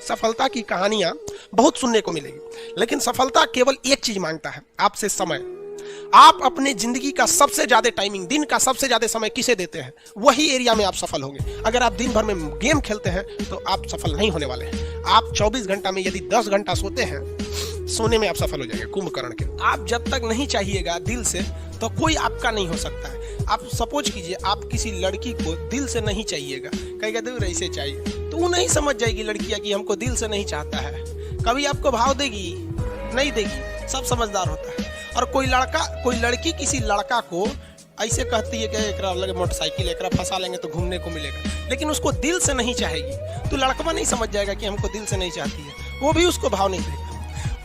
सफलता की कहानियां बहुत सुनने को मिलेगी, लेकिन सफलता केवल एक चीज मांगता है, आपसे समय। आप अपने जिंदगी का सबसे ज्यादा टाइमिंग, दिन का सबसे ज्यादा समय किसे देते हैं, वही एरिया में आप सफल होंगे। अगर आप दिन भर में गेम खेलते हैं तो आप सफल नहीं होने वाले हैं। आप 24 घंटा में यदि 10 घंटा सोते हैं, सोने में आप सफल हो जाएंगे कुंभकर्ण के। आप जब तक नहीं चाहिएगा दिल से, तो कोई आपका नहीं हो सकता है। आप सपोज कीजिए, आप किसी लड़की को दिल से नहीं चाहिएगा, कहेगा दूर ऐसे चाहिए, तो वो नहीं समझ जाएगी लड़कियां कि हमको दिल से नहीं चाहता है। कभी आपको भाव देगी? नहीं देगी। सब समझदार होता है। और कोई लड़की किसी लड़का को ऐसे कहती है कि एकरा लगे मोटरसाइकिल, एकरा फंसा लेंगे तो घूमने को मिलेगा, लेकिन उसको दिल से नहीं चाहेगी, तो लड़का नहीं समझ जाएगा कि हमको दिल से नहीं चाहती है, वो भी उसको भाव नहीं देगा।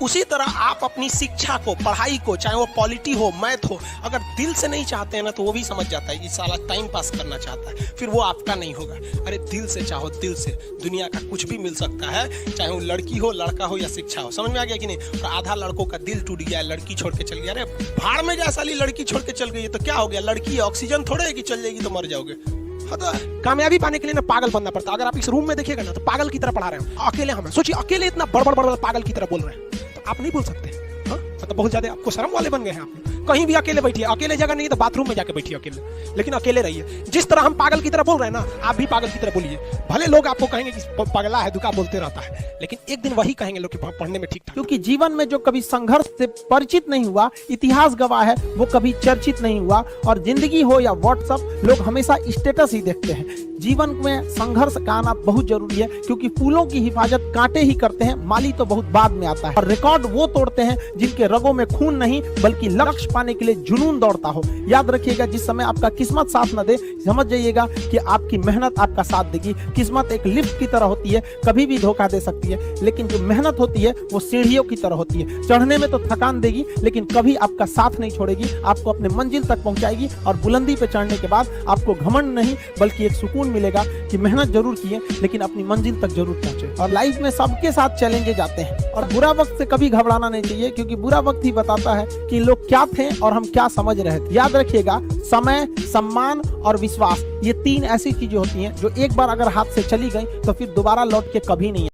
उसी तरह आप अपनी शिक्षा को, पढ़ाई को, चाहे वो पॉलिटी हो, मैथ हो, अगर दिल से नहीं चाहते हैं ना, तो वो भी समझ जाता है कि साला टाइम पास करना चाहता है, फिर वो आपका नहीं होगा। अरे दिल से चाहो, दिल से दुनिया का कुछ भी मिल सकता है, चाहे वो लड़की हो, लड़का हो या शिक्षा हो। समझ में आ गया कि नहीं? और आधा लड़कों का दिल टूट गया, लड़की छोड़ के चल गया। अरे भाड़ में जा साली, लड़की छोड़ के चल गई है तो क्या हो गया? लड़की ऑक्सीजन थोड़े है कि चल जाएगी तो मर जाओगे। तो कामयाबी पाने के लिए ना पागल बनना पड़ता। अगर आप इस रूम में देखिएगा ना, तो पागल की तरह पढ़ा रहे हो अकेले। हमें सोचिए, अकेले इतना बड़ पागल की तरह बोल रहे हैं, तो आप नहीं बोल सकते। हाँ, मतलब बहुत ज्यादा आपको शर्म वाले बन गए हैं। आप कहीं भी अकेले बैठिए, अकेले जगह नहीं तो बाथरूम में जाके बैठिए अकेले, लेकिन अकेले रहिए। जिस तरह हम पागल की तरह बोल रहे हैं ना, आप भी पागल की तरह बोलिए। भले लोग आपको कहेंगे कि पगला है, दुका बोलते रहता है, लेकिन एक दिन वही कहेंगे लोग कि पढ़ने में ठीक ठाक। क्योंकि जीवन में जो कभी संघर्ष से परिचित नहीं हुआ, इतिहास गवाह है, वो कभी चर्चित नहीं हुआ। और जिंदगी हो या व्हाट्सएप, लोग हमेशा स्टेटस ही देखते हैं। जीवन में संघर्ष का आना बहुत जरूरी है, क्योंकि फूलों की हिफाजत कांटे ही करते हैं, माली तो बहुत बाद में आता है। और रिकॉर्ड वो तोड़ते हैं जिनके रगों में खून नहीं, बल्कि लक्ष्य पाने के लिए जुनून दौड़ता हो। याद रखिएगा, जिस समय आपका किस्मत साथ न दे, समझ जाइएगा कि आपकी मेहनत आपका साथ देगी। किस्मत एक लिफ्ट की तरह होती है, कभी भी धोखा दे सकती है, लेकिन जो मेहनत होती है वो सीढ़ियों की तरह होती है। चढ़ने में तो थकान देगी, लेकिन कभी आपका साथ नहीं छोड़ेगी, आपको अपने मंजिल तक पहुंचाएगी। और बुलंदी पे चढ़ने के बाद आपको घमंड नहीं, बल्कि एक सुकून मिलेगा कि मेहनत जरूर किए, लेकिन अपनी मंजिल तक जरूर पहुंचे। और लाइफ में सबके साथ चैलेंजेस आते हैं, और बुरा वक्त से कभी घबराना नहीं चाहिए, क्योंकि बुरा वक्त ही बताता है कि लोग क्या थे और हम क्या समझ रहे थे। याद रखिएगा, समय, सम्मान और विश्वास, ये 3 ऐसी चीजें होती हैं जो एक बार अगर हाथ से चली गई तो फिर दोबारा लौट के कभी नहीं